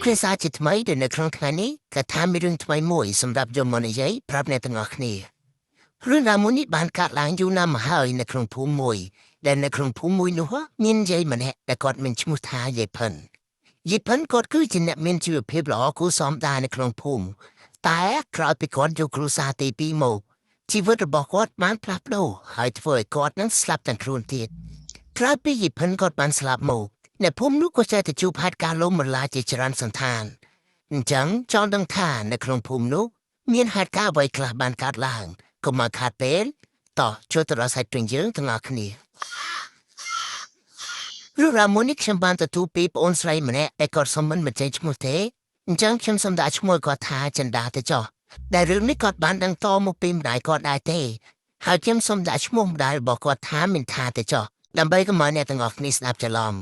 គ្រាសាជាថ្មីដែលនៅក្នុងថ្ងៃនេះក៏ថាមានរឿងថ្មីមួយសម្រាប់យកមកនិយាយប្រាប់អ្នកទាំងអស់គ្នារឿងរ៉ាវមួយនេះបានកើតឡើងយូរណាស់មកហើយនៅក្នុងភូមិមួយដែលនៅក្នុងភូមិមួយនោះមានយាយម្នាក់ដែលគាត់មានឈ្មោះថាយាយផិនគាត់គឺជាអ្នកមានជីវភាពល្អគួរសមដែរនៅក្នុងភូមិតែក្រោយពីគាត់យកគ្រួសារទី2មកជីវិតរបស់គាត់បានផ្លាស់ប្ដូរហើយធ្វើឲ្យគាត់នឹងស្លាប់ទាំងខ្លួនទៀតក្រោយពីយាយផិនគាត់បានស្លាប់មកអ្នកភូមិនោះក៏ចេះតែជួបហេតុការណ៍លំម្លាជាច្រើនសន្តានអញ្ចឹងចង់ដឹងថានៅក្នុងភូមិនោះមានហេតុការណ៍អ្វីខ្លះបានកើតឡើងកុំឲ្យខាតពេលតោះចូលទៅរកសាច់ព្រេងយើងទាំងអស់គ្នារឿងរ៉ាវមួយនេះខ្ញុំបានទទួលពីប្អូនស្រីម្នាក់ដែលគាត់សុំមិនបញ្ចេញឈ្មោះទេអញ្ចឹងខ្ញុំសូមដាក់ឈ្មោះគាត់ថាចិន្តាទៅចុះដែលរឿងនេះគាត់បានដឹងតមកពីម្ដាយគាត់ដែរទេហើយខ្ញុំសូមដាក់ឈ្មោះម្ដាយរបស់គាត់ថាមិនថាទៅចុះដើម្បីកុំឲ្យអ្នកទាំងអស់គ្នាស្ដាប់ច្រឡំ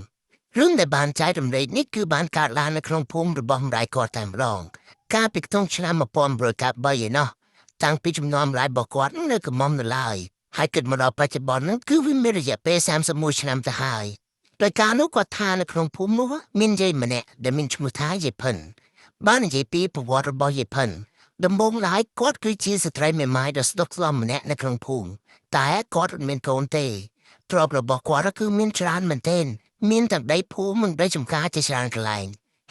រឿងដែលបានចែករំលែកនេះគឺបានកើតឡើងនៅក្នុងភូមិរបស់ម្ដាយគាត់តែម្ដងកាលពីក្នុងឆ្នាំ1993ឯណោះតាំងពីជំនាន់ម្ដាយរបស់គាត់នៅកំមុំនៅឡើយហើយគិតមកដល់បច្ចុប្បន្នហ្នឹងគឺវាមានរយៈពេល31ឆ្នាំទៅហើយដោយការនោះគាត់ថានៅក្នុងភូមិនោះមានយាយម្នាក់ដែលមានឈ្មោះថាយាយផិនបាននិយាយពីប្រវត្តិរបស់យាយផិនដំបូងឡើយគាត់គឺជាស្ត្រីមេម៉ាយដ៏ស្ដុកស្ដម្នាក់នៅក្នុងភូមិតែគាត់មិនមានកូនទេទ្រព្យរបស់គាត់គឺមានច្រើនមែនទែនមានទាំងដីភូមិនិងដីចម្ការជាច្រើនកន្លែង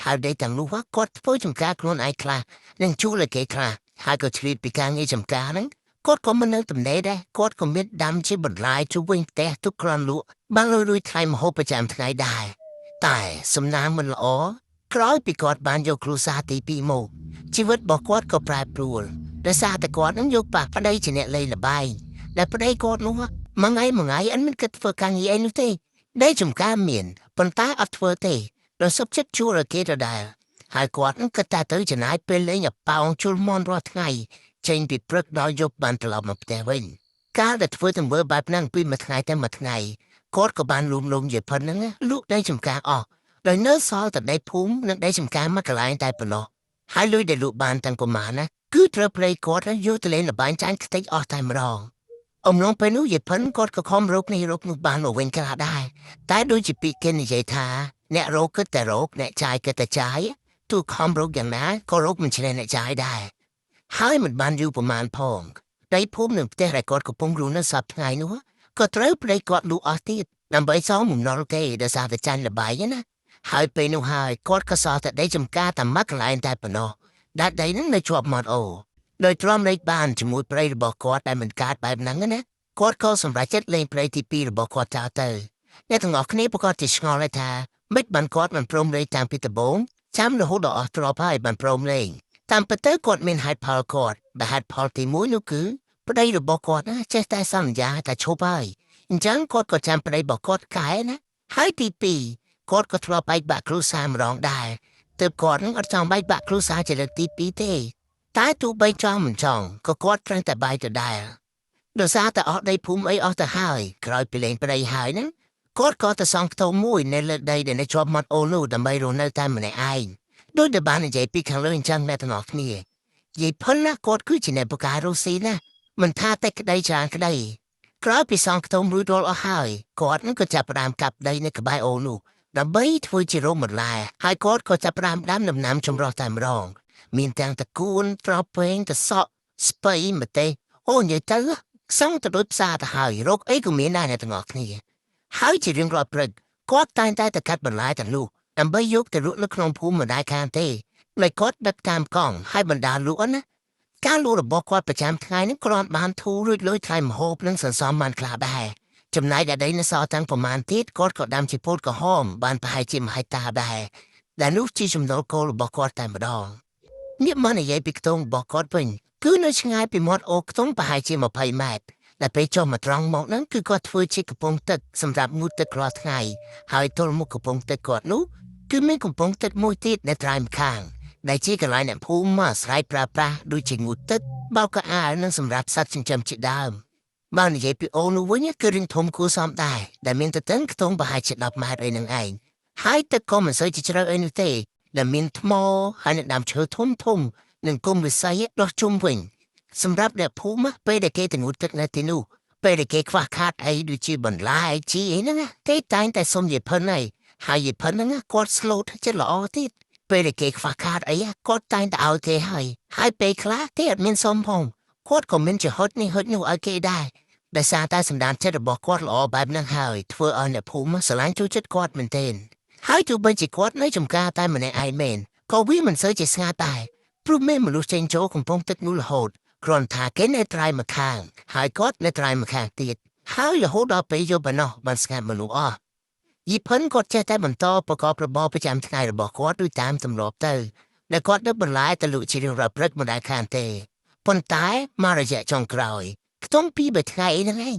ហើយដីទាំងនោះគាត់ធ្វើចម្ការខ្លួនឯងខ្លះនិងជួលឲ្យគេខ្លះហើយក៏ឆ្លៀតពីការងារចម្ការហ្នឹងគាត់ក៏មិននៅទំនេរដែរគាត់ក៏មានដាំជាបន្លាយជុំវិញផ្ទះទុកក្រាន់លក់បានលុយថ្លៃម្ហូបប្រចាំថ្ងៃដែរតែសំណាងមិនល្អក្រោយពីគាត់បានយកគ្រួសារទី2មកជីវិតរបស់គាត់ក៏ប្រែប្រួលដោយសារតែគាត់នឹងយកប៉ះប្តីជាអ្នកលេងល្បែងដែលប្តីគាត់នោះមួយថ្ងៃអត់មានគិតធ្វើការងារអីនោះទេដីចម្ការមានប៉ុន្តែអត់ធ្វើទេដោយសុខចិត្តជួលឲ្យគេដដែលហើយគាត់នឹងគិតតែទៅចំណាយពេលលេងឲ្យប៉ោងជុលមន់រាល់ថ្ងៃចេញពីព្រឹកដល់យប់បានត្រឡប់មកផ្ទះវិញការដែលធ្វើទង្វើបែបហ្នឹងពីមួយថ្ងៃទៅមួយថ្ងៃគាត់ក៏បានលួងលោមយាយផិនហ្នឹងលក់ដីចម្ការអស់ដោយនៅសល់តែដីភូមិនិងដីចម្ការមួយកន្លែងតែប៉ុណ្ណោះហើយលុយដែលលក់បានទាំងប្រមាណណាគឺត្រូវប្តីគាត់យកទៅលេងល្បែងចាញ់ខ្ទេចអស់តែម្ដងអំឡុងពេលនោះយាយផិនគាត់ក៏ខំរកនេះរកនោះបានមកវិញខ្លះដែរតែដូចជាពីគេនិយាយថាអ្នករកគិតតែរកអ្នកចាយគិតតែចាយទូខំរកយ៉ាងណាក៏រកមិនឆ្លងអ្នកចាយដែរហើយមិនបានយូរប្រមាណផងដីភូមិនឹងផ្ទះដែលគាត់កំពុងរស់នៅសប្តាហ៍ថ្ងៃនោះក៏ត្រូវប្តីគាត់លក់អស់ទៀតដើម្បីសងបំណុលគេដោយសារតែចាញ់ល្បែងណាហើយពេលនោះហើយគាត់ក៏សល់តែដីចម្ការតែមួយកន្លែងតែប៉ុណ្ណោះដែលដីនឹងនៅជាប់មាត់អូដោយទ្រាំលេខបានជាមួយប្តីរបស់គាត់ដែលមិនកើតបែបហ្នឹងណាគាត់ក៏សម្រេចចិត្តលេងប្តីទី2របស់គាត់ចោលទៅអ្នកទាំងអស់គ្នាប្រកាសជាឆ្ងល់ហើយថាមិនបានគាត់មិនព្រមលេងតាមពីដំបូងចាំរហូតដល់អស់ទ្រព្យហើយបានព្រមលេងតាមពិតទៅគាត់មានហេតុផលគាត់ដែលហេតុផលទី1នោះគឺប្តីរបស់គាត់ណាចេះតែសន្យាតែឈប់ហើយអញ្ចឹងគាត់ក៏ចាំប្តីរបស់គាត់កែណាហើយទី2គាត់ក៏ធ្លាប់បែកបាក់គ្រួសារម្ដងដែរទើបគាត់នឹងអត់ចង់បែកបាក់គ្រួសារជាលើកទី2ទេតែទោះបីចង់មិនចង់ក៏គាត់ត្រូវតែបែកដដែលដោយសារតែអស់ដីភូមិអីអស់ទៅហើយក្រោយពីលេងប្តីហើយហ្នឹងគាត់ក៏ទៅសង់ខ្ទមមួយនៅលើដីដែលនៅជាប់មាត់អូនោះដើម្បីរស់នៅតែម្នាក់ឯងដោយដែលបាននិយាយពីខាងលើអញ្ចឹងអ្នកទាំងអស់គ្នាយាយផិនណាគាត់គឺជាអ្នកបកការរស់ស៊ីណាមិនថាតែក្តីច្រើនក្តីក្រោយពីសង់ខ្ទមរួចរាល់អស់ហើយគាត់នឹងក៏ចាប់ផ្ដើមកាប់ដីនៅក្បែរអូនោះដើម្បីធ្វើជារោងបន្លែហើយគាត់ក៏ចាប់ផ្ដើមដាំដំណាំចម្រុះតែម្ដងមានទាំងតកួនត្រពេងតសក់ស្ពៃម្ទេសអូនិយាយទៅសង់ទៅដូចផ្សារទៅហើយរកអីក៏មានដែរអ្នកទាំងអស់គ្នាហើយជារៀងរាល់ព្រឹកគាត់តែងតែកាត់បន្លែទាំងនោះដើម្បីយកទៅលក់នៅក្នុងភូមិមិនដែរខានទេដោយគាត់ដឹកតាមកង់ហើយបណ្ដាលក់ណាការលក់របស់គាត់ប្រចាំថ្ងៃនេះគ្រាន់បានធូររួចលុយថ្លៃម្ហូបនិងសន្សំបានខ្លះដែរចំណែកដែលដីនៅសល់ទាំងប្រមាណទៀតគាត់ក៏ដាំជាពោតក្រហមបានប្រហែលជា1ហិកតាដែរដែលនោះជាចំណូលគោលរបស់គាត់តែម្ដងនេះមកនិយាយពីខ្ទមរបស់គាត់វិញគឺនៅឆ្ងាយពីមាត់អូខ្ទមប្រហែលជា20ម៉ែត្រដែលពេលចុះមកត្រង់មកហ្នឹងគឺគាត់ធ្វើជាកំពង់ទឹកសម្រាប់ងូតទឹករាល់ថ្ងៃហើយទល់មុខកំពង់ទឹកគាត់នោះគឺមានកំពង់ទឹកមួយទៀតនៅត្រើយម្ខាងដែលជាកន្លែងអ្នកភូមិមកស្រែកប្រើប្រាស់ដូចជាងូតទឹកបោកកៅអៅនិងសម្រាប់សត្វចិញ្ចឹមជាដើមបើនិយាយពីអូនោះវិញគឺរឿងធំគួរសមដែរដែលមានទទឹងខ្ទង់ប្រហែលជា10ម៉ែត្រអីនឹងឯងហើយទឹកក៏មិនសូវជាជ្រៅអីនោះទេដែលមានថ្មហើយនឹងដើមឈើធំនិងគុម្ពវិស័យដោះជុំវិញសម្រាប់អ្នកភូមិពេលដែលគេទៅងូតទឹកនៅទីនោះពេលដែលគេខ្វះខាតអីដូចជាបន្លែជីអីហ្នឹងគេតែងតែសុំយាយផិនហើយយាយផិនហ្នឹងគាត់ស្លូតចិត្តល្អទៀត ពេលគេខ្វះខាតអីគាត់តែងតែឲ្យគេហើយពេលខ្លះគេអត់មានសុំផងគាត់ក៏មានជាហត់នេះហត់នោះឲ្យគេដែរដោយសារតែសម្ដានចិត្តរបស់គាត់ល្អបែបហ្នឹងហើយធ្វើឲ្យអ្នកភូមិស្រឡាញ់ចូលចិត្តគាត់មែនទែនហើយទោះបីជាគាត់នៅចំការតែម្នាក់ឯងមែនក៏វាមិនសូវជាស្ងាត់ដែរព្រោះមានមនុស្សចេញចូលកំពុងទឹកនោះរហូតគ្រាន់ថាគេនៅត្រៃម្ខាងហើយគាត់នៅត្រៃម្ខាងទៀតហើយរហូតដល់ពេលយប់ប៉ុណ្ណោះបានស្ងាត់មនុស្សអស់យីផិនគាត់ចេះតែបន្តប្រកបរបរប្រចាំថ្ងៃរបស់គាត់ដូចតាមទម្លាប់ទៅដែលគាត់នៅបន្លាយទៅលក់ជារៀងរាល់ព្រឹកមិនដែលខានទេប៉ុន្តែមករយៈចុងក្រោយខ្ទង់ពីរថ្ងៃហ្នឹងឯង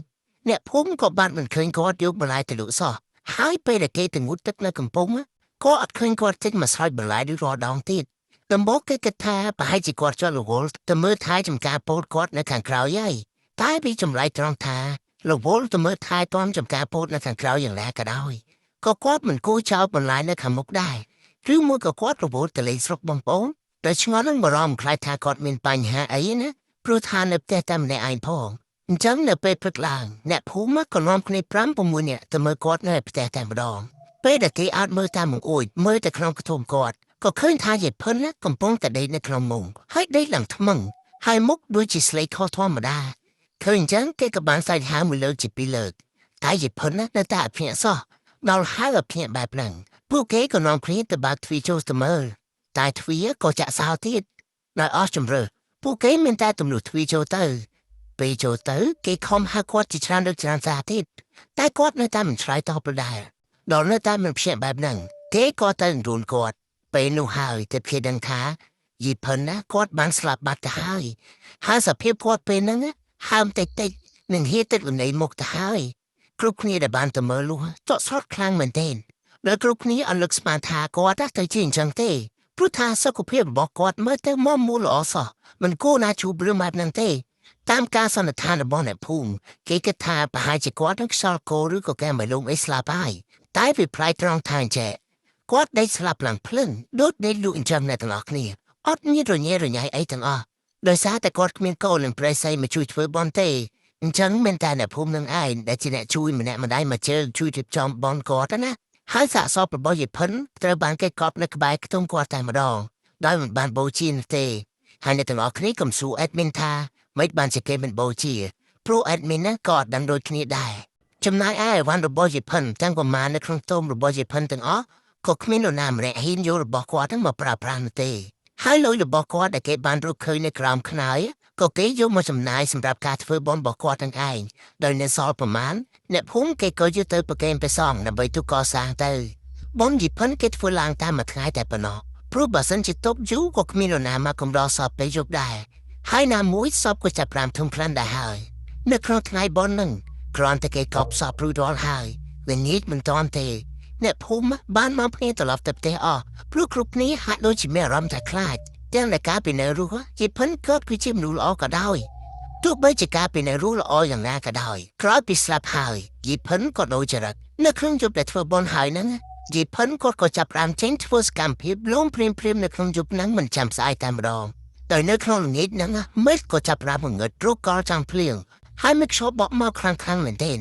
អ្នកភូមិក៏បានមិនឃើញគាត់យកបន្លាយទៅលក់សោះហើយពេលដែលគេទៅងូតទឹកនៅកំពង់ក៏អត់ឃើញគាត់ចេញមកស្រោចបន្លាយដូចរាល់ដងទៀតដំបូងគេគិតថាប្រហែលជាគាត់ចុះរវល់ទៅមើលថែចំការពោតគាត់នៅខាងក្រៅហើយតែវាចម្លែកត្រង់ថារវល់ទៅមើលថែទាំចំការពោតនៅខាងក្រៅយ៉ាងណាក៏ដោយក៏គាត់មិនគួរចោលបន្លាយនៅខាងមុខដែរឬមួយក៏គាត់រវល់ទៅលេងស្រុកបងប្អូនតែឆ្ងល់នឹងបារម្ភខ្លាចថាគាត់មានបញ្ហាអីណាព្រោះថានៅផ្ទះតែម្នាក់ឯងផងអញ្ចឹងនៅពេលព្រឹកឡើងអ្នកភូមិក៏នាំគ្នា5-6នាក់ទៅមើលគាត់នៅផ្ទះតែម្ដងពេលដែលគេអត់មើលតាមមុខអួយមើលតែក្នុងខ្ទមគាត់ក៏ឃើញថាយាយផិនកំពុងតែដេកនៅក្នុងមុងហើយដេកឡើងថ្មឹងហើយមុខដូចជាស្លេកខុសធម្មតាឃើញអញ្ចឹងគេក៏បានសើចហៅមួយលើកជាពីរលើកតែយាយផិននៅតែអភិញសោះដល់ហើយអភិញបែបហ្នឹងពួកគេក៏នាំគ្នាទៅបើកទ្វារចូលទៅមើលតែទ្វារក៏ចាក់សោទៀតដោយអស់ជំរឿពួកគេមានតែទំនួលទ្វារចូលទៅពេលចូលទៅគេខំហៅគាត់ជាច្រើនលើកច្រើនសារទៀតតែគាត់នៅតែមិនឆ្លើយតបដែរដល់នៅតែមិនភ្ញាក់បែបហ្នឹងគេក៏ទៅរួនគាត់ពេលនោះហើយទើបគេដឹងថាយីផិនគាត់បានស្លាប់បាត់ទៅហើយសភាពគាត់ពេលហ្នឹងហើមតិចនឹងហៀទឹកលំនៃមុខទៅហើយគ្រប់គ្នាដែលបានទៅមើលលុះចកស្រត់ខ្លាំងមែនទែនដល់គ្រប់គ្នាអត់លើកស្មានថាគាត់ទៅជាអញ្ចឹងទេព្រោះថាសុខភាពរបស់គាត់មើលទៅមកមូលល្អសោះមិនគួរណាជួបរឿងបែបហ្នឹងទេតាមការសន្និដ្ឋានរបស់អ្នកភូមិគេគិតថាប្រហែលជាគាត់នឹងខ្យល់កោឬក៏កែមិនលងអីស្លាប់ហើយតែវាប្លែកត្រង់ថាអញ្ចឹងគាត់ដេកស្លាប់ឡើងភ្លឹងដូចដេកលក់អញ្ចឹងអ្នកទាំងអស់គ្នាអត់មានរញ៉េរញ៉ៃអីទាំងអស់ដោយសារតែគាត់គ្មានកូននិងប្រិយស័យមកជួយធ្វើបន់ទេអញ្ចឹងមានតែអ្នកភូមិនឹងឯងដែលជាអ្នកជួយម្នាក់ម្ដាយមកជើជួយរៀបចំបន់គាត់ណាហើយសាកសពរបស់យីផិនត្រូវបានគេកប់នៅក្បែរខ្ទង់គាត់តែម្ដងដោយមិនបានបូជាទេហើយអ្នកទាំងអស់គ្នាកំសួរអេដមីនថាមិនបានជាគេមិនបូជាព្រោះអេដមីនក៏អត់ដឹងដូចគ្នាដែរចំណែកឯវ៉ាន់របស់យីផិនទាំងប្រមាណនៅក្នុងខ្ទមរបស់យីផិនទាំងអស់ក៏គ្មាននរណាម្នាក់ហ៊ានយករបស់គាត់ទាំងមកប្រើប្រាស់នោះទេហើយលុយរបស់គាត់ដែលគេបានរកឃើញនៅក្រោមខ្នើយក៏គេយកមកចំណាយសម្រាប់ការធ្វើបុណ្យរបស់គាត់ទាំងឯងដោយនៅសល់ប្រមាណអ្នកភូមិគេក៏យកទៅប្រគេនព្រះសង្ឃដើម្បីទុកកសាងទៅបុណ្យយីផិនគេធ្វើឡើងតាមមួយថ្ងៃតែប៉ុណ្ណោះព្រោះបើសិនជាទុកយូរក៏គ្មាននរណាមកកំដរសពពេលយប់ដែរហើយណាមួយសពក៏ចាប់5ធំខ្លាំងដែរហើយនៅក្នុងថ្ងៃបុណ្យហ្នឹងគ្រាន់តែគេកប់សពរួចរាល់ហើយវាញៀចមិនតាន់ទេអ្នកភូមិបានមកភ្នាក់ត្រឡប់ទៅផ្ទះអស់ព្រោះគ្រប់គ្នាហាក់ដូចជាមានអារម្មណ៍ថាខ្លាចទាំងតែការពីនៅរស់យីផិនគាត់គឺជាមនុស្សល្អក៏ដោយទោះបីជាការពីនៅរស់ល្អយ៉ាងណាក៏ដោយក្រោយពីស្លាប់ហើយយីផិនក៏ដូចចរិតនៅក្នុងយប់ដែលធ្វើបុណ្យហើយហ្នឹងយីផិនគាត់ក៏ចាប់ផ្ដើមចេញធ្វើសកម្មភាពលងព្រាមនៅក្នុងយប់ហ្នឹងមិនចាំស្អែកតែម្ដងដោយនៅក្នុងល្ងាចហ្នឹងមេឃក៏ចាប់ផ្ដើមងឹតរកកលចាំភ្លៀងហើយមេឃឈប់បក់មកខ្លាំងមែនទែន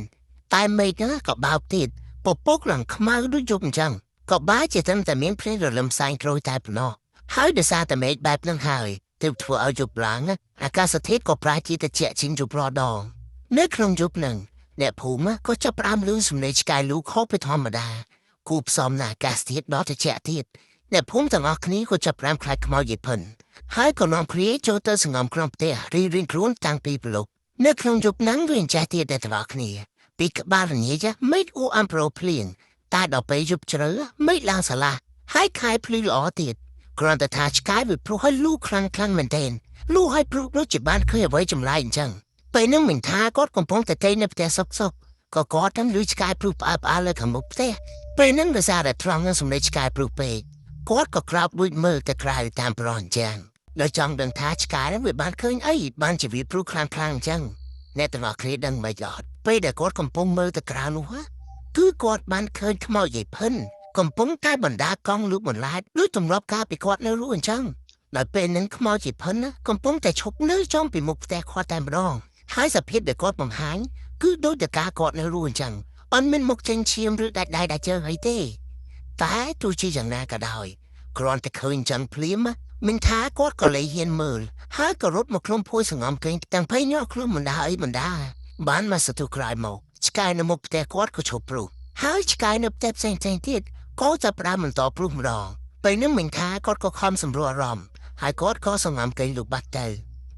តែមេឃហ្នឹងក៏បោកទៀតពពកឡើងខ្មៅដូចយប់អញ្ចឹងក៏បែរជាតែមានភ្លៀងរលឹមសែងក្រួយតែប៉ុណ្ណោះហើយដោយសារតែមេឃបែបហ្នឹងហើយទើបធ្វើឲ្យយប់ឡើងអាកាសធាតុក៏ប្រែជាត្រជាក់ជាងយប់រាល់ដងនៅក្នុងយប់ហ្នឹងអ្នកភូមិក៏ចាប់ផ្ដើមឮសំឡេងឆ្កែលូខុសពីធម្មតាគូផ្សំនឹងអាកាសធាតុដ៏ត្រជាក់ទៀតអ្នកភូមិទាំងអស់គ្នាក៏ចាប់ផ្ដើមខ្លាចខ្មោចយីផិនហើយក៏នាំគ្នាចូលទៅសង្ងំក្នុងផ្ទះរៀងខ្លួនតាំងពីព្រលប់នៅក្នុងយប់ហ្នឹងវាចាស់ទៀតតែទាំងអស់គ្នាពីក្បាលរញ៉េមេឃអ៊ូអំប្រូភ្លៀងតែដល់ពេលយប់ជ្រៅមេឃឡើងស្រឡះហើយខែភ្លឺល្អទៀតគ្រាន់តែថាឆ្កែវាព្រោះឲ្យលូខ្លាំងមែនទែនលូឲ្យព្រោះដូចជាបានឃើញអ្វីចម្លែកអញ្ចឹងពេលហ្នឹងមិនថាគាត់កំពុងតែទេនៅផ្ទះសុកក៏គាត់ទាំងលឺឆ្កែព្រោះផ្អើលលើខាងមុខផ្ទះពេលហ្នឹងដោយសារតែត្រង់នឹងសំឡេងឆ្កែព្រោះពេកគាត់ក៏ក្រោកលួចមើលទៅក្រៅតាមប្រអញ្ចឹងដោយចង់ដឹងថាឆ្កែហ្នឹងវាបានឃើញអីបានជាវាព្រោះខ្លាំងអញ្ចឹងអ្នកទាំងអស់គ្នាដឹងមិនអត់ពេលដែលគាត់កំពុងមើលទៅក្រៅនោះគឺគាត់បានឃើញខ្មោចយីផិនកំពុងតែបណ្ដាកង់លូកបន្លាចដូចទម្លាប់ការពីគាត់នៅរស់អញ្ចឹងដល់ពេលហ្នឹងខ្មោចយីផិនកំពុងតែឈប់នៅចំពីមុខផ្ទះគាត់តែម្ដងហើយសភាពដែលគាត់បង្ហាញគឺដូចតែការគាត់នៅរស់អញ្ចឹងអត់មានមុខចេញឈាមឬដាច់ដៃដាច់ជើងអីទេតែទោះជាយ៉ាងណាក៏ដោយ គ្រាន់តែឃើញចឹងភ្លាមមិនថាគាត់ក៏លេហ៊ានមើលហើយក៏រត់មកខ្លួនភួយសងំកេងទាំងភ័យញាក់ខ្លួនមិនដាអីមិនដាបានមកសទុក្រោយមកឆ្កែនៅមុខផ្ទះគាត់ក៏ឈប់ព្រុសហើយឆ្កែនៅផ្ទះផ្សេងទៀតក៏ចាប់ផ្ដើមបន្តព្រុសម្ដងពេលនោះមិនថាគាត់ក៏ខំសម្រួលអារម្មណ៍ហើយគាត់ក៏សងំកេងលុបបាត់ទៅ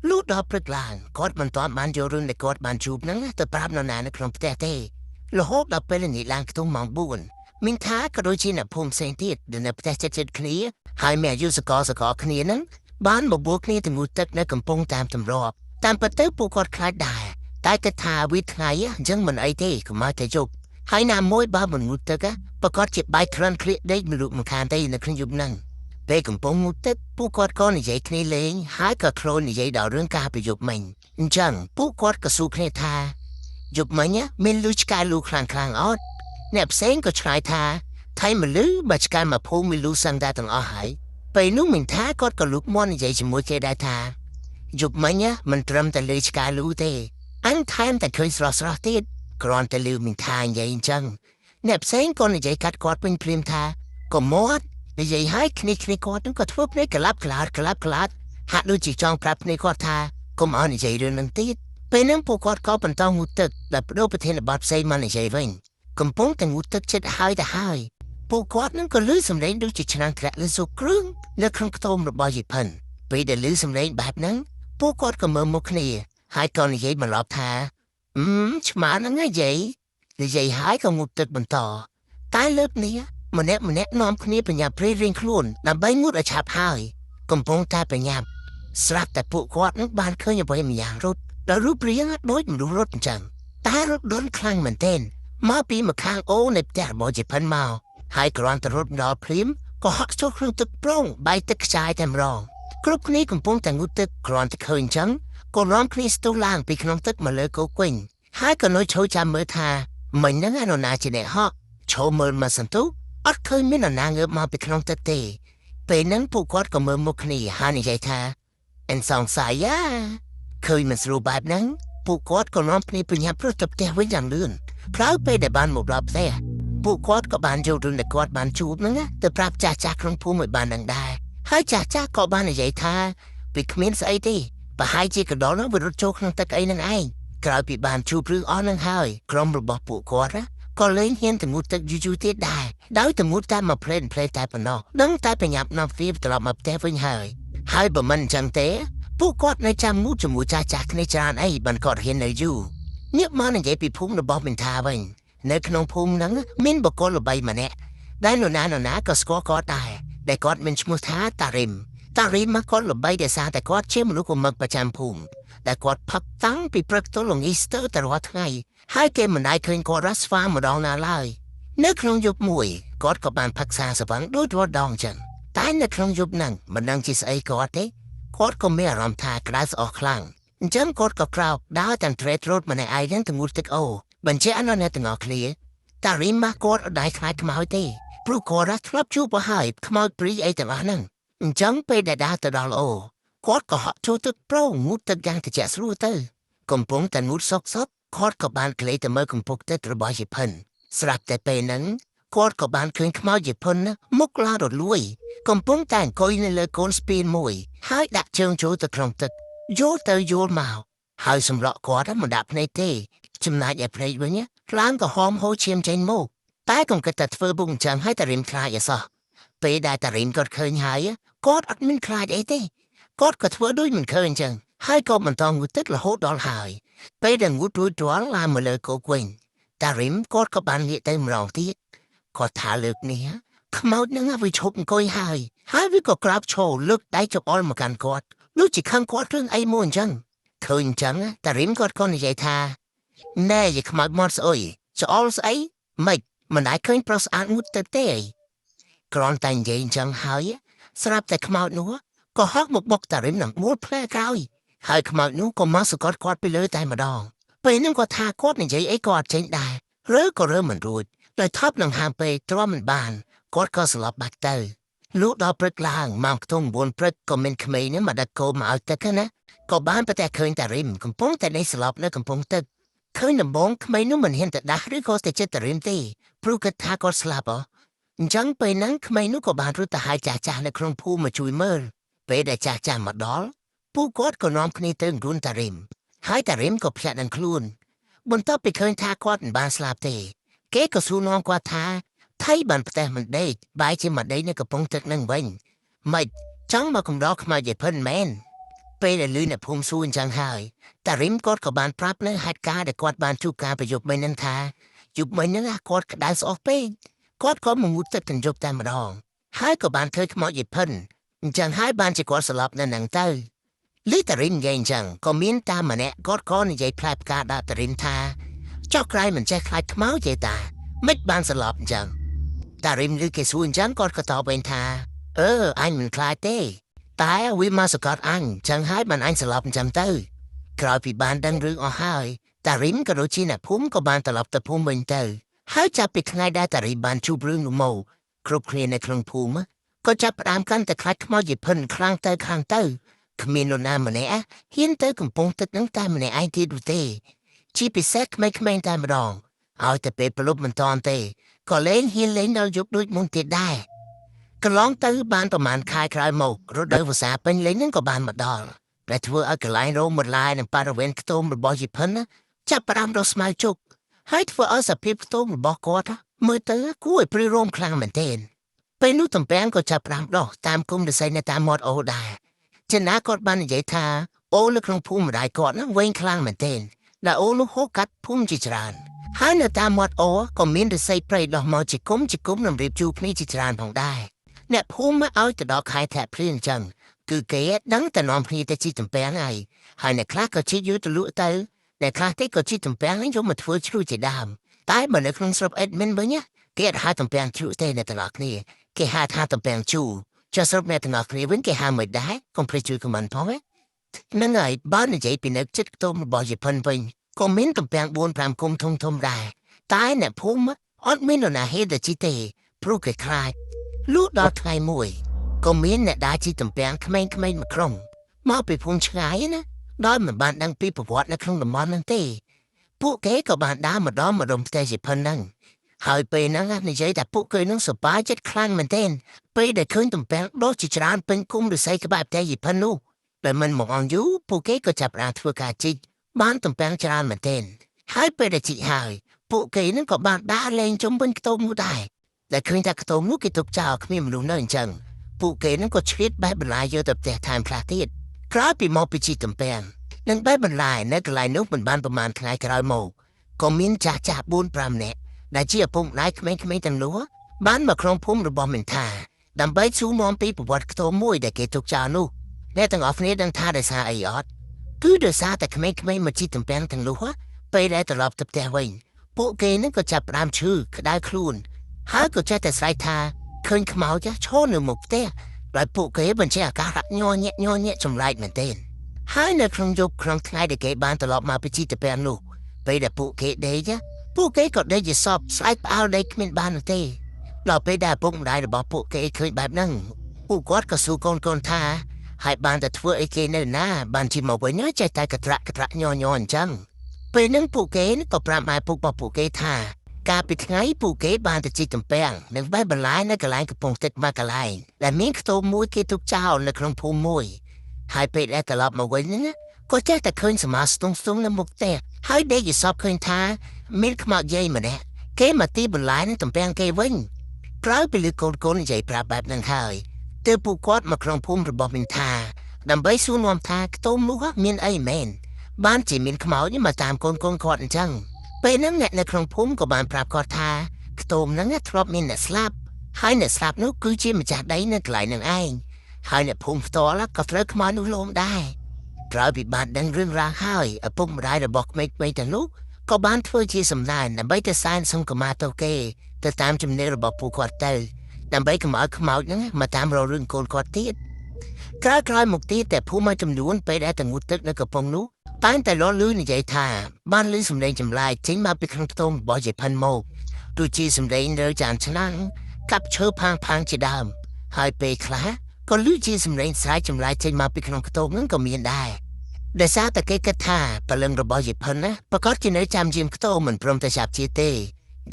លុះដល់ព្រឹកឡើងគាត់មិនទាន់បានយករឿងដែលគាត់បានជួបហ្នឹងទៅប្រាប់នរណានៅក្នុងផ្ទះទេរហូតដល់ពេលល្ងាចឡើងខ្ទង់ម៉ោង4មីងថាក៏ដូចជាអ្នកភូមិផ្សេងទៀតដែលនៅផ្ទះជិតៗគ្នាហើយមានអាយុសកលគ្នាហ្នឹងបានបបួលគ្នាទៅងូតទឹកនៅកំពង់តាមទម្លាប់តាមពិតទៅពួកគាត់ខ្លាចដែរតែគិតថាវាថ្ងៃអញ្ចឹងមិនអីទេកុំឲ្យតែជប់ហើយណាមួយបើមិនងូតទឹកប្រកាសជាបាយក្រាន់គ្លៀកដេកមិនលូកមិនខានទេនៅក្នុងយប់ហ្នឹងពេលកំពុងងូតទឹកពួកគាត់ក៏និយាយគ្នាលេងហើយក៏ខ្លួននិយាយដល់រឿងការប្រយុទ្ធមិញអញ្ចឹងពួកគាត់ក៏សួរគ្នាថាយប់មិញមានលូឆ្កែលូខ្លាំងអត់អ្នកផ្សេងក៏ឆ្លើយថាថៃមិនលឺបើឆ្កែមកភូមិមានលូសឹងតែទាំងអស់ហើយពេលនោះមិនថាគាត់ក៏លូកមាត់និយាយជាមួយគេដែរថាយប់មិញមិនត្រឹមតែលឺឆ្កែលូទេអញថែមតែឃើញស្រស់ទៀតគ្រាន់តែលឺមិនថានិយាយអញ្ចឹងអ្នកផ្សេងក៏និយាយកាត់គាត់ពេញភ្លាមថាកុំមាត់និយាយឲ្យគ្នាគាត់នឹងក៏ធ្វើភ្នែកក្លាប់ហាក់ដូចជាចង់ប្រាប់គ្នាគាត់ថាកុំឲ្យនិយាយរឿងនឹងទៀតពេលហ្នឹងពួកគាត់ក៏បន្តងូតទឹកដែលបដូរប្រធានបទផ្សេងមកនិយាយវិញកំពុងតែងូតទឹកចិត្តហើយពួកគាត់នឹងក៏លឺសំឡេងដូចជាឆ្នាំងធ្លាក់លើស៊ុបគ្រឿងនៅក្នុងខ្ទមរបស់យីផិនពេលដែលលឺសំឡេងបែបហ្នឹងពួកគាត់ក៏មើលមុខគ្នាហើយក៏និយាយបន្លប់ថាឆ្មាហ្នឹងនិយាយហើយក៏ងូតទឹកបន្តតែលើកនេះម្នាក់នាំគ្នាបញ្ញាប់ព្រីរៀងខ្លួនដើម្បីងូតឲ្យឆាប់ហើយកំពុងតែបញ្ញាប់ស្រាប់តែពួកគាត់នឹងបានឃើញអ្វីម្យ៉ាងរត់ដល់រូបរាងដូចមនុស្សរត់អញ្ចឹងតែរត់ដុនខ្លាំងមែនទែនមកពីម្ខាងអូនៃផ្ទះរបស់យីផិនមកហើយគ្រាន់តែរត់ដល់ព្រាមក៏ហក់ចូលគ្រឿងទឹកប្រងបាយទឹកខ្ចាយតែម្ដងគ្រប់គ្នាកំពុងតែងូតទឹកគ្រាន់តែឃើញអញ្ចឹងក៏នាំគ្នាស្ទុះឡើងពីក្នុងទឹកមកលើគោកវិញហើយក៏នៅឈរចាំមើលថាមិញហ្នឹងឯនរណាជាអ្នកហក់ឈរមើលមកសន្ទុះអត់ឃើញមាននរណាងើបមកពីក្នុងទឹកទេពេលហ្នឹងពួកគាត់ក៏មើលមុខគ្នាហើយនិយាយថាអិនសង្ស័យឃើញមិនស្រួលបែបហ្នឹងពួកគាត់ក៏នាំគ្នាបញ្ញាប់រត់ទៅផ្ទះវិញយ៉ាងលឿនក្រោយពេលដែលបានមកដល់ផ្ទះពួកគាត់ក៏បានយករឿងដែលគាត់បានជួបហ្នឹងទៅប្រាប់ចាស់ក្នុងភូមិឲ្យបានដឹងដែរហើយចាស់ក៏បាននិយាយថាពីគ្មានស្អីទេប្រហែលជាកណ្ដុរនោះវារត់ចូលក្នុងទឹកអីហ្នឹងឯងក្រោយពីបានជួបរឿងអស់ហ្នឹងហើយក្រុមរបស់ពួកគាត់ក៏លែងហ៊ានទៅងូតទឹកយូរទៀតដែរដោយទៅងូតតែមកផ្លេតែប៉ុណ្ណោះដឹងតែបញ្ញាប់នាំវាត្រឡប់មកផ្ទះវិញហើយបើមិនអញ្ចឹងទេពួកគាត់នៅចាំងូតជាមួយចាស់គ្នាច្រើនអីបានគាត់ហ៊ាននៅយូរងាកមកនិយាយពីភូមិរបស់មិនថាវិញនៅក្នុងភូមិហ្នឹងមានបុគ្គលល្បីម្នាក់ដែលនរណាក៏ស្គាល់គាត់ដែរដែលគាត់មានឈ្មោះថាតារីមមកគាត់ល្បីដោយសារតែគាត់ជាមនុស្សកុមឹកប្រចាំភូមិដែលគាត់ផឹកតាំងពីព្រឹកទល់ល្ងាចស្ទើរតែរាល់ថ្ងៃហើយគេមិនដែលឃើញគាត់រស់ស្វាម្ដងណាឡើយនៅក្នុងយប់មួយគាត់ក៏បានផឹកសាសវឹងដូចរាល់ដងចឹងតែនៅក្នុងយប់ហ្នឹងមិនដឹងជាស្អីគាត់ទេគាត់ក៏មានអារម្មណ៍ថាក្តៅស្អុះខ្លាំងអញ្ចឹងគាត់ក៏ក្រោកដើរតាមត្រេតរត់ម្នាក់ឯងទៅងូតទឹកអូបញ្ជាក់អនុអ្នកទាំងអស់គ្នាតារីមមកគាត់អត់ដែរខ្លាចខ្មោចទេព្រោះគាត់ធ្លាប់ជួបទៅហើយខ្មោចព្រីអីទាំងអស់ហ្នឹងអញ្ចឹងពេលដែលដើរទៅដល់អូគាត់ក៏ហក់ចូលទឹកប្រងងូតទឹកយ៉ាងត្រជាក់ស្រួលទៅកំពុងតែងូតសុកគាត់ក៏បានក្លេទៅមើលកំពង់ទឹករបស់យីផិនស្រាប់តែពេលហ្នឹងគាត់ក៏បានឃើញខ្មោចយីផិនមុខឡារលួយកំពុងតែអង្គុយនៅលើកូនស្ពានមួយហើយដាក់ជើងចូលទៅក្នុងទឹកយល់ទៅយល់មកហើយសម្រក់គាត់មិនដាក់ភ្នែកទេចំណែកឯភ្នែកវិញឡើងក៏ហមហូរឈាមចេញមកតែកុំគិតតែធ្វើបុកអញ្ចឹងឲ្យតារីមខ្លាចអីសោះពេលដែលតារីមគាត់ឃើញហើយគាត់អត់មានខ្លាចអីទេគាត់ក៏ធ្វើដូចមិនឃើញអញ្ចឹងហើយក៏បន្តងូតទឹករហូតដល់ហើយពេលដែលងូតរួចរាល់ឡើងមកលើគោកវិញតារីមគាត់ក៏បានងាកទៅម្ដងទៀតគាត់ថាលើកនេះខ្មោចនឹងវាឈប់អង្គុយហើយវាក៏ក្រាបឈរលើកដៃចុកអល់មកកាន់គាត់ដូចជាខឹងគាត់រឿងអីមួយអញ្ចឹងឃើញអញ្ចឹងតារីមគាត់ក៏និយាយថាណែយីខ្មោចមាត់ស្អុយច្អល់ស្អីមិនអាចឃើញប្រុសស្អាតងូតទៅទេគ្រាន់តែនិយាយអញ្ចឹងហើយស្រាប់តែខ្មោចនោះក៏ហក់មកបុកតារីមនឹងមួលផ្លែក្រោយហើយខ្មោចនោះក៏មកសង្កត់គាត់ពីលើតែម្ដងពេលហ្នឹងគាត់ថាគាត់និយាយអីក៏អត់ចេញដែរក៏រើមិនរួចដោយថប់នឹងហាមពេកទ្រាំមិនបានគាត់ក៏ស្លាប់បាត់ទៅលុះដល់ព្រឹកឡើងម៉ោងខ្ទង់9ព្រឹកក៏មានក្មេងនេះមកដាក់គោមកឲ្យទឹកណាក៏បានប្រទះឃើញតារីមកំពុងតែដេកស្លាប់នៅកំពង់ទឹកឃើញដំបងក្មេងនោះមិនហ៊ានទៅដាស់ឬក៏ទៅចិត្តតារីមទេព្រោះគាត់ថាគាត់ស្លាប់ จังไปนั่งขไม่นุก็บานรู้แต่หายจ่าในครองผู้มาช่วยเมื่อไปได้จ่ามาดอลผู้กอดก็น้อมคณีเติงรุนตาริมหายตาริมก็พลัดดังคลูนบนโต๊ะไปเคยท่ากอดบานสลาบเตเก๋ก็สู้น้องกว่าท่าไทยบันแต่มันได้บายที่มันได้เนี่ยก็ปงตึกนั่งเว้นไม่จังมาคงรอกมาอย่าเพิ่นแมนไปได้ลือเนี่ยภูมิสู้จังหายแต่ริมกอดก็บานปรับเลยหัดกาได้กอดบานทุกการประโยคไม่นันทายุบไม่นั่นกอดก็ได้สออกไปกอดก็มึงวุฒิกันจบแต่มาดองหายก็บานเคยขโมยหยิบเพิ่นจังหายบานจะกอดสลับนั่นหนังเต้าลิตารินยังจังก็มีนตามมาเนี่ยกอดก้อนใหญ่พลายกาดาตรินทาเจ้าใครมันจะคลายขม้าใจตาไม่บานสลับจังตาริมลือเกสูนจังกอดก็ตอบเป็นทาอันมันคลายเต้ตายวิมาสกัดอันจังหายมันอันสลับจังเต้กรอยปีบานดังรึออหายตาริมก็รู้ชีน่ะพุ่มก็บานตลับตะพุ่มเป็นเต้หายจับไปขายได้ตาริบานชูบรึงโมครบเคลียในครงภูมิก็จับตามกันแต่คลายขม้าหยิบเพิ่นครั้งเต้ครั้งเต้ขมิ้นโนนามันเนี่ยเฮียนเต้กุมปงตึกนั่งตามมันเนี่ยไอที่ดูเต้ชีไปแซกไม่ขมิ้นตามรองเอาแต่ไปปลุกมันตอนเต้ก็เล่นเฮียนเล่นเรายกด้วยมุนติดได้ก็ร้องตื้อบานประมาณคายคลายหมกรถเดินภาษาเป็นเล่นนั่นก็บานมาดอลแต่ทัวร์เอากระไลโรหมดลายนั่งปาระเวนกระตุ้มบอยหยิบพันนะจับปรามรสมาจุกให้ทัวร์เอาสพิบกระตุ้มบอกกอดเมื่อเตอกู้ไอ้ปริโรมคลางเหมือนเต้นไปนู่นตำแปงก็จับปรามรอตามกุมเดใส่ในตามมอดโอได้ชนะกอดบานใหญ่ทาโอลึกลงพุ่มได้กอดนะเว้งคลางเหมือนเต้นและโอลุกโฮกัดพุ่มจิจรานหายในตามมอดโอก็มีนเดใส่เปรย์ดอกมอจิกุมนำรีบจูพนี่จิจรานของได้เนี่ยพุ่มมาเอาแต่ดอกขายแถบพลื่นจังคือเกยดังแต่นอนพลีแต่จิตำแปงไงหายในคลาก็ชิดยุตลุเตอในคลาที่ก็จิตำแปงให้ยมมาทัวชูจิดามตายมาในครั้งสอบเอ็ดมินบ่เนี่ยเกยหาตำแปงชูเตในตลาดนี่เกยหาตำแปงชูจะสอบในตลาดนี่เว้นเกยหาไม่ได้คงพลีจูกับมันพอไหมนั่นไงบ้านในใจเป็นนักจิตต้มบ่อยพันไปก็มิ้นตำแปงบวนพรามคมทมได้ตายเนี่ยพุ่มอดมิ้นน่ะเฮดจิเตพรุกคลายลูกดอกไทยมวยก็มิ้นเนี่ยได้จิตำแปงขมิ้นมาครองมาไปพุ่งชายนะด้อยเหมือนบ้านดังปีประวัติในครั้งละมันนั่นเต้ผู้เก๋ก็บ้านด้ามาด้อมมาดมแต่จิพันนั่งหายไปนั่งในใจแต่ผู้เคยนั่งสบายจัดคลั่งมันเต้นไปได้คืนตำแปงโดนจิจรานเป็นคุ้มหรือใส่กระบะแต่จิพันนู่แต่มันมองอยู่ผู้เก๋ก็จับราทัวกาจิบ้านตำแปงจรานมันเต้นหายไปได้จิหายผู้เก๋นั่นก็บ้านด้าเลงจมเป็นกระตุ้มได้แต่คืนจากกระตุ้มลูกกิตุกเจ้าขมิ้นรู้เนิ่นจังผู้เก๋นั่นก็ชีวิตใบบรรลายเยอะแต่ทานพระทิศคราปีมอปิจิตำแปงนั่งใบบรรลายนักลายนุกเป็นบ้านประมาณคล้ายกระไรโมก็มินจ่าบุญปรามเนะได้เชี่ยพุ่งนายขมิ้นตังลัวบ้านมาครองพุ่มระบอมเป็นท่าดำใบซูมอมปีประวัติกระตุ้มมวยได้เกตุกเจ้านุแน่ตั้งออฟเนดังท่าได้ซาไอออดคือเดือดซาแต่ขมิ้นมาจิตตำแปงตังลัวไปได้ตลอดตับแต่ไว้พวกเกนั่นก็จับรามชื่อได้ครูนหาก็จะแต่สายทาเคยขมาวจะโชว์หนึ่งหมกเต้หลายพวกเกบันเชียการะย้อนเนี้ยจมไรเหมือนเต้นหายในครั้งยกครั้งคล้ายเด็กเกบ้านตลอดมาไปจีตะแปงลูกไปแต่พวกเกเดียพวกเกก็ได้จะสอบสายเอาได้ขมิ้นบ้านเต้เราไปได้พวกได้แต่บอกพวกเกเคยแบบนั่งผู้กอดก็สู้คนท่าหายบ้านแต่ทั่วไอเกเนินหน้าบ้านที่มาไว้เนื้อใจตายกระตระย้อนจังไปนั่งผู้เกนก็ปรามาพวกบอกผู้เกท่ากาปิดไงผู้เกบานแต่จิตตำแปงหนึ่งใบบรรลายนักกลายกระปงตึกมากลายและมีขโตมวยเกตุกเจ้าในครองภูมวยหายไปแล้วตลอดมาไว้นั้นก็แจ้แต่คืนสมาสตรงและมุกแต่หายได้ยิสอบคืนท้ามีขมาเย่มาเนี่ยเกมาตีบรรลายนั้นตำแปงเกวิ่งกลายไปลือโกนใหญ่ปราบแบบนั้นหายเตอผู้กอดมาครองภูมิระบอบมินทาดำใบสูนวมทากโตมลูกมีนไอแมนบ้านจีมินขมานี่มาตามคนกอดจังไปนั่งแหละในครองพุ่มกับบานปราบกอดทากโตมนั่งทรอบมินเนสลับให้เนสลับนู้คือจีมาจากได้นั่งไกลนั่งไอให้เนพุ่มต่อแล้วก็เลิกมานุโลมได้กลายเป็นบ้านดังเรื่องราวให้พุ่มได้ระบอกไม่แต่ลูกก็บ้านทั่วที่สำนักนำใบแต่สายส่งกับมาโตเกแต่ตามจำเนระบอกผู้กอดเตอนำใบขมานั่งมาตามเราเรื่องโกนกอดตีดกลายหมกตีแต่ผู้มาจำนวนไปได้แต่งุดตึกในกระปงนู้ตั้งแต่ล้อลื่นในใจท่าบ้านลื่นสำเร็จจำลายทิ้งมาเป็นครั้งต้มบ่อยใจพันโมกดูจีสำเร็จเดินจานชนะกับเชือพังจีดามหายไปคล้าก็ลื่นจีสำเร็จสายจำลายทิ้งมาเป็นครั้งต้มนั้นก็มีได้แต่ซาแต่เกกท่าปะเลิงระบอยใจพันนะประกอบจีเนจำจิมโตเหมือนพรมแต่ฉาบจีเต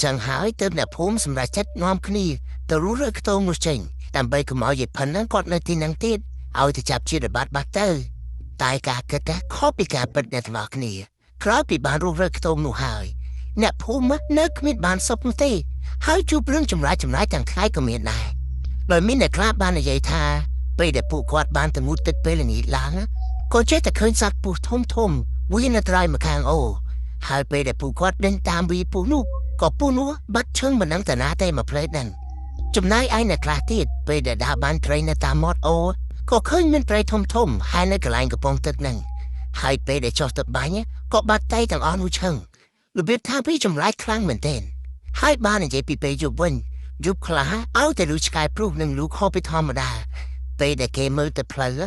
ចឹងហើយទើបអ្នកភូមិសម្រេចចិត្តនាំគ្នាទៅរੂរើខ្ទមនោះចេញដើម្បីកុំឲ្យយាយផិនហ្នឹងគាត់នៅទីហ្នឹងទៀតឲ្យទៅចាប់ជាបាត់បាត់ទៅតែការគិតខុសពីការពិតអ្នកទាំងអស់គ្នាក្រោយពីបានរੂរើខ្ទមនោះហើយអ្នកភូមិនៅគ្មានបានសុខនោះទេហើយជួបរឿងចម្លែកទាំងថ្ងៃក៏មានដែរដោយមានអ្នកខ្លះបាននិយាយថាពេលដែលពួកគាត់បានទៅងូតទឹកពេលល្ងាចឡើងក៏ចេះតែឃើញសត្វពស់ធំវានៅត្រៃមកខាងអូហើយពេលដែលពួកគាត់ដេញតាមវាពស់នោះក៏ពស់នោះបាត់ឈឹងមិនដឹងទៅណាទេមកផ្លេតហ្នឹងចំណែកឯអ្នកខ្លះទៀតពេលដែលដើរបានត្រីនៅតាមមាត់អូក៏ឃើញមានត្រីធំហើយនៅកន្លែងកំពង់ទឹកហ្នឹងហើយពេលដែលចុះទៅបាញ់ក៏បាត់ត្រីទាំងអស់នោះឈឹងរបៀបថាវាចម្លែកខ្លាំងមែនទែនហើយបាននិយាយពីពេលយប់វិញយប់ខ្លះឲ្យតែលូឆ្កែព្រុសនិងលូខុសពីធម្មតាពេលដែលគេមើលទៅផ្លូវ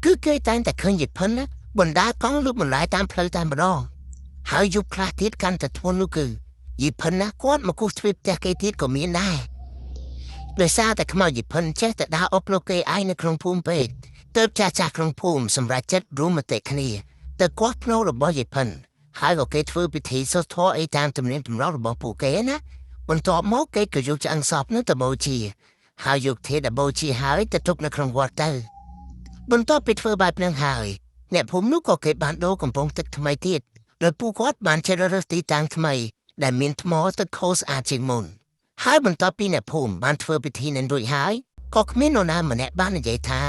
គឺគេតែងតែឃើញយីផិនបណ្ដាកង់លូបន្លាយតាមផ្លូវតែម្ដងហើយយប់ខ្លះទៀតកាន់តែធ្ងន់នោះគឺយីផិនគាត់មកគូសទ្វារផ្ទះគេទៀតក៏មានដែរដោយសារតែខ្មោចយីផិនចេះតែដើរអុកលោកគេឯងនៅក្នុងភូមិពេកទើបចាស់ក្នុងភូមិសម្រាប់ចិត្តរួមមតិគ្នាទៅគាស់ភ្នូររបស់យីផិនហើយក៏គេធ្វើពិធីសូត្រធម៌អីតាមទំនៀមទម្លាប់របស់ពួកគេណាបន្ទាប់មកគេក៏យកឆ្អឹងសពនោះទៅបូជាហើយយកធាតុទៅបូជាហើយទៅទុកនៅក្នុងវត្តទៅបន្ទាប់ពីធ្វើបែបហ្នឹងហើយអ្នកភូមិនោះក៏គេបានដូរកំពង់ទឹកថ្មីទៀតដោយពួកគាត់បានជ្រើសរើសទីតាំងថ្មីដែលមានថ្មទឹកខូស្អាតជាងមុនហើយបន្ទាប់ពីអ្នកភូមិបានធ្វើពិធីនឹងរួចហើយក៏គ្មាននរណាម្នាក់បាននិយាយថា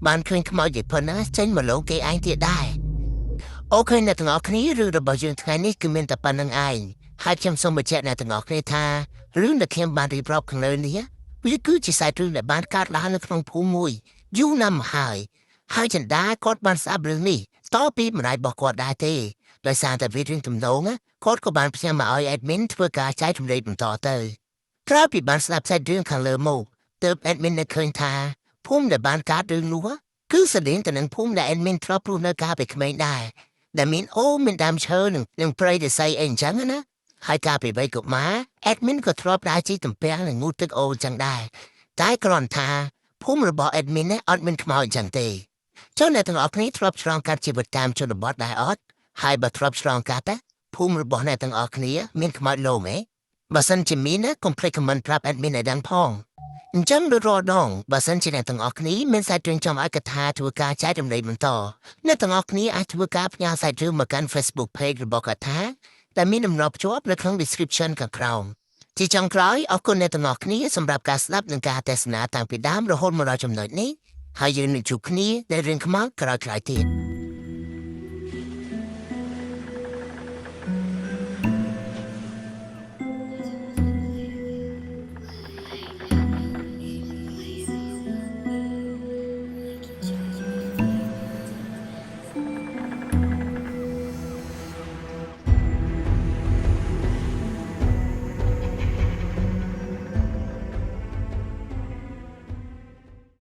បានឃើញខ្មោចយីផិនចេញមកលោកគេឯងទៀតដែរអូខេអ្នកទាំងអស់គ្នារឿងរបស់យើងថ្ងៃនេះគឺមានតែប៉ុណ្្នឹងឯងហើយខ្ញុំសូមបញ្ជាក់អ្នកទាំងអស់គ្នាថារឿងដែលខ្ញុំបានរៀបរាប់ខាងលើនេះវាគឺជាសាច់រឿងដែលបានកើតឡើងនៅក្នុងភូមិមួយយូរណាស់មកហើយចិន្តាគាត់បានស្ដាប់រឿងនេះតពីម្ដាយរបស់គាត់ដែរទេដោយសារតែវារឿងទំនងគាត់ក៏បានផ្ញើមកឲ្យ admin ធ្វើការចែករំលែកបន្តទៅក្រោយពីបានស្ដាប់សាច់រឿងខាងលើមកទើប admin នឹកឃើញថាភូមិដែលបានកើតរឿងនោះគឺស្តីងទៅនឹងភូមិដែល admin ធ្លាប់រស់នៅកាលពីក្មេងដែរដែលមានមានដើមឈើនិងព្រៃឫស្សីអីអញ្ចឹងណាហើយកាលពីវ័យកុមារ admin ក៏ធ្លាប់ដើរជិះទំពាំងនិងងូតទឹកអូអញ្ចឹងដែរតែគ្រាន់ថាភូមិរបស់ admin អត់មានខ្មោចអញ្ចឹងទេចុះអ្នកទាំងអស់គ្នាធ្លាប់ឆ្លងកាត់ជីវិតតាមជនបទដែរអត់ហើយបើធ្លាប់ឆ្លងកាត់ភូមិរបស់អ្នកទាំងអស់គ្នាមានខ្មោចលោមទេបើសិនជាមានកុំភ្លេច comment ប្រាប់ admin ឲ្យដឹងផងអញ្ចឹងដូចរាល់ដងបើសិនជាអ្នកទាំងអស់គ្នាមានសាច់រឿងចំឲ្យកថាធ្វើការចែករំលែកបន្តអ្នកទាំងអស់គ្នាអាចធ្វើការផ្ញើសាច់រឿងមកកាន់ Facebook page របស់កថាដែលមានដំណើរភ្ជាប់នៅក្នុង description ខាងក្រោមជាចុងក្រោយអរគុណអ្នកទាំងអស់គ្នាសម្រាប់ការស្ដាប់និងការទស្សនាតាំងពីដើមរហូតមកដល់ចំណុចនេះហើយយើងនឹងជួបគ្នានៅរឿងខ្មោចក្រោយៗទៀត